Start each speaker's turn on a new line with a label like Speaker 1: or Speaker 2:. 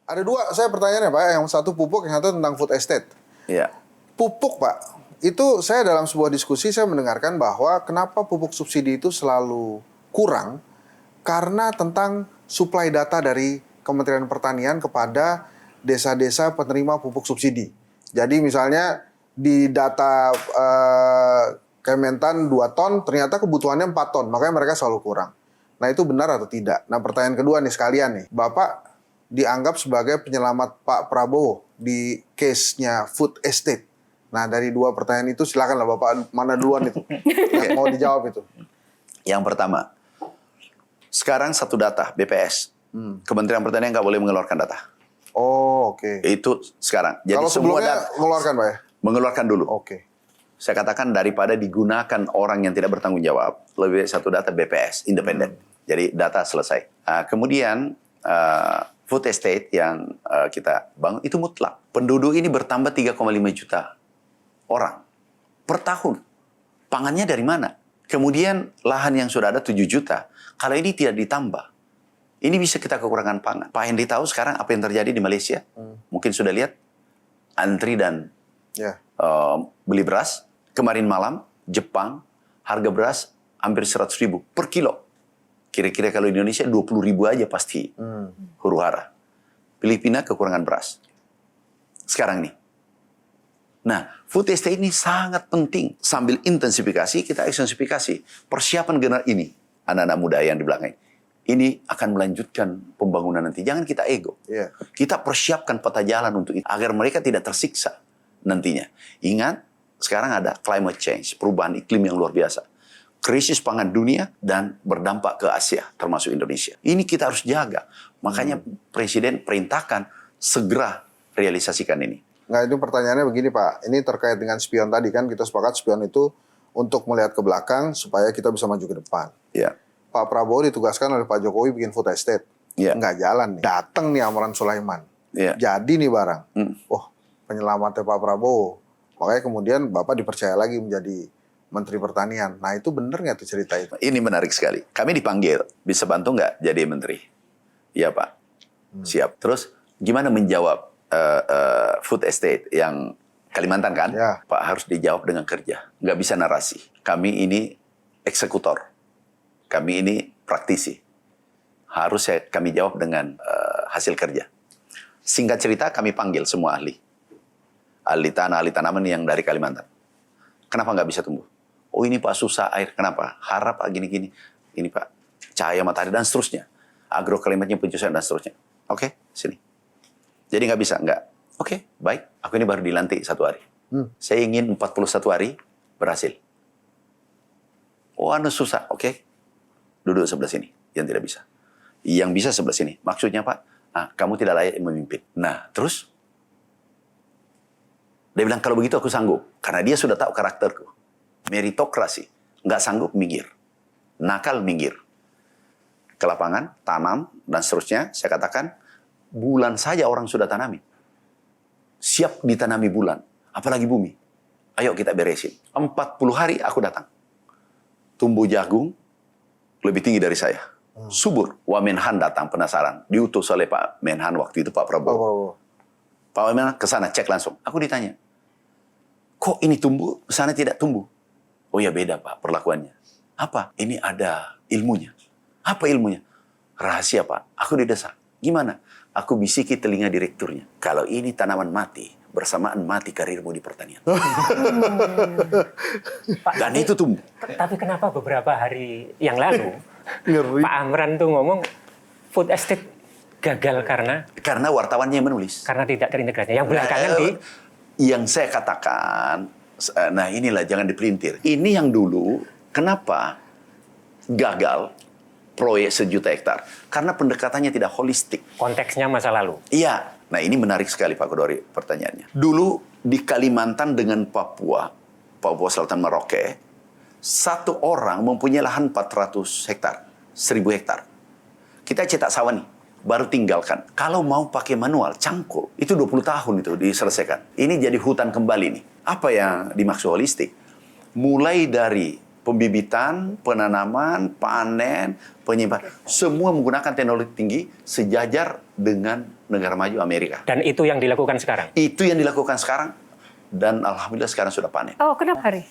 Speaker 1: Ada dua, saya pertanyaannya Pak. Yang satu pupuk, yang satu tentang food estate.
Speaker 2: Iya.
Speaker 1: Pupuk Pak, itu saya dalam sebuah diskusi saya mendengarkan bahwa kenapa pupuk subsidi itu selalu kurang karena tentang suplai data dari Kementerian Pertanian kepada desa-desa penerima pupuk subsidi. Jadi misalnya di data Kementan 2 ton, ternyata kebutuhannya 4 ton, makanya mereka selalu kurang. Nah itu benar atau tidak? Nah pertanyaan kedua nih sekalian nih, Bapak dianggap sebagai penyelamat Pak Prabowo di case-nya food estate. Nah dari dua pertanyaan itu silakanlah Bapak mana duluan itu yang mau dijawab itu.
Speaker 2: Yang pertama, sekarang satu data BPS, Kementerian Pertanian nggak boleh mengeluarkan data.
Speaker 1: Oh oke.
Speaker 2: Itu sekarang. Jadi
Speaker 1: Kalau
Speaker 2: semua
Speaker 1: sebelumnya mengeluarkan Pak ya?
Speaker 2: mengeluarkan dulu.
Speaker 1: Oke.
Speaker 2: Saya katakan daripada digunakan orang yang tidak bertanggung jawab, lebih baik satu data BPS independen. Jadi data selesai. Kemudian food estate yang kita bangun itu mutlak. Penduduk ini bertambah 3,5 juta orang per tahun. Pangannya dari mana? Kemudian lahan yang sudah ada 7 juta. Kalau ini tidak ditambah, ini bisa kita kekurangan pangan. Pak Hendy tahu sekarang apa yang terjadi di Malaysia? Mungkin sudah lihat antri dan beli beras. Kemarin malam, Jepang, harga beras hampir 100.000 per kilo. Kira-kira kalau di Indonesia 20.000 aja pasti huru hara. Filipina kekurangan beras. Sekarang nih. Nah, food estate ini sangat penting. Sambil intensifikasi, kita ekstensifikasi. Persiapan generasi ini, anak-anak muda yang di belakang ini akan melanjutkan pembangunan nanti. Jangan kita ego. Kita persiapkan peta jalan untuk itu, agar mereka tidak tersiksa nantinya. Ingat, sekarang ada climate change, perubahan iklim yang luar biasa. Krisis pangan dunia dan berdampak ke Asia, termasuk Indonesia. Ini kita harus jaga. Makanya Presiden perintahkan segera realisasikan ini.
Speaker 1: Nah itu pertanyaannya begini Pak, ini terkait dengan spion tadi kan, kita sepakat spion itu untuk melihat ke belakang supaya kita bisa maju ke depan.
Speaker 2: Ya.
Speaker 1: Pak Prabowo ditugaskan oleh Pak Jokowi bikin food estate. Nggak jalan nih. Datang nih Amran Sulaiman. Jadi nih barang. Wah, penyelamatnya Pak Prabowo. Makanya kemudian Bapak dipercaya lagi menjadi Menteri Pertanian. Nah itu bener nggak tuh cerita itu?
Speaker 2: Ini menarik sekali. Kami dipanggil, bisa bantu nggak jadi Menteri? Iya Pak, siap. Terus gimana menjawab food estate yang Kalimantan kan? Pak harus dijawab dengan kerja. Nggak bisa narasi. Kami ini eksekutor. Kami ini praktisi. Harus kami jawab dengan hasil kerja. Singkat cerita kami panggil semua ahli. Ahli tanah, ahli tanaman yang dari Kalimantan. Kenapa nggak bisa tumbuh? Oh ini Pak susah air. Kenapa? Harap Pak gini-gini. Ini Pak cahaya matahari dan seterusnya. Agroklimatnya penyesuaian dan seterusnya. Oke, sini. Jadi nggak bisa? Nggak. Oke, baik. Aku ini baru dilantik 1 hari. Saya ingin 41 hari berhasil. Oh anu susah. Oke. Duduk sebelah sini. Yang tidak bisa. Yang bisa sebelah sini. Maksudnya Pak, kamu tidak layak memimpin. Nah, terus? Dia bilang, kalau begitu aku sanggup. Karena dia sudah tahu karakterku. Meritokrasi. Nggak sanggup, minggir. Nakal, minggir. Ke lapangan, tanam, dan seterusnya. Saya katakan, bulan saja orang sudah tanami. Siap ditanami bulan. Apalagi bumi. Ayo kita beresin. 40 hari aku datang. Tumbuh jagung, lebih tinggi dari saya. Subur. Wamenhan datang penasaran. Diutus oleh Pak Menhan waktu itu, Pak Prabowo. Pak Menhan ke sana, cek langsung. Aku ditanya, kok ini tumbuh, sana tidak tumbuh? Oh ya beda Pak perlakuannya. Apa? Ini ada ilmunya. Apa ilmunya? Rahasia Pak. Aku didesak. Gimana? Aku bisiki telinga direkturnya. Kalau ini tanaman mati, bersamaan mati karirmu di pertanian. Dan itu tumbuh.
Speaker 3: Tapi kenapa beberapa hari yang lalu Pak Amran tuh ngomong food estate gagal karena
Speaker 2: wartawannya yang menulis.
Speaker 3: Karena tidak terintegrasi. Yang belakangan
Speaker 2: yang saya katakan, nah inilah jangan dipelintir. Ini yang dulu kenapa gagal proyek 1 juta hektar? Karena pendekatannya tidak holistik.
Speaker 3: Konteksnya masa lalu.
Speaker 2: Iya. Nah ini menarik sekali Pak Kodori pertanyaannya. Dulu di Kalimantan dengan Papua Selatan Merauke, 1 orang mempunyai lahan 400 hektar, 1.000 hektar. Kita cetak sawah nih, baru tinggalkan. Kalau mau pakai manual, cangkul, itu 20 tahun itu diselesaikan. Ini jadi hutan kembali nih. Apa yang dimaksud holistik? Mulai dari pembibitan, penanaman, panen, penyimpanan, semua menggunakan teknologi tinggi sejajar dengan negara maju Amerika.
Speaker 3: Dan itu yang dilakukan sekarang?
Speaker 2: Itu yang dilakukan sekarang, dan alhamdulillah sekarang sudah panen.
Speaker 4: Oh, kenapa Hari?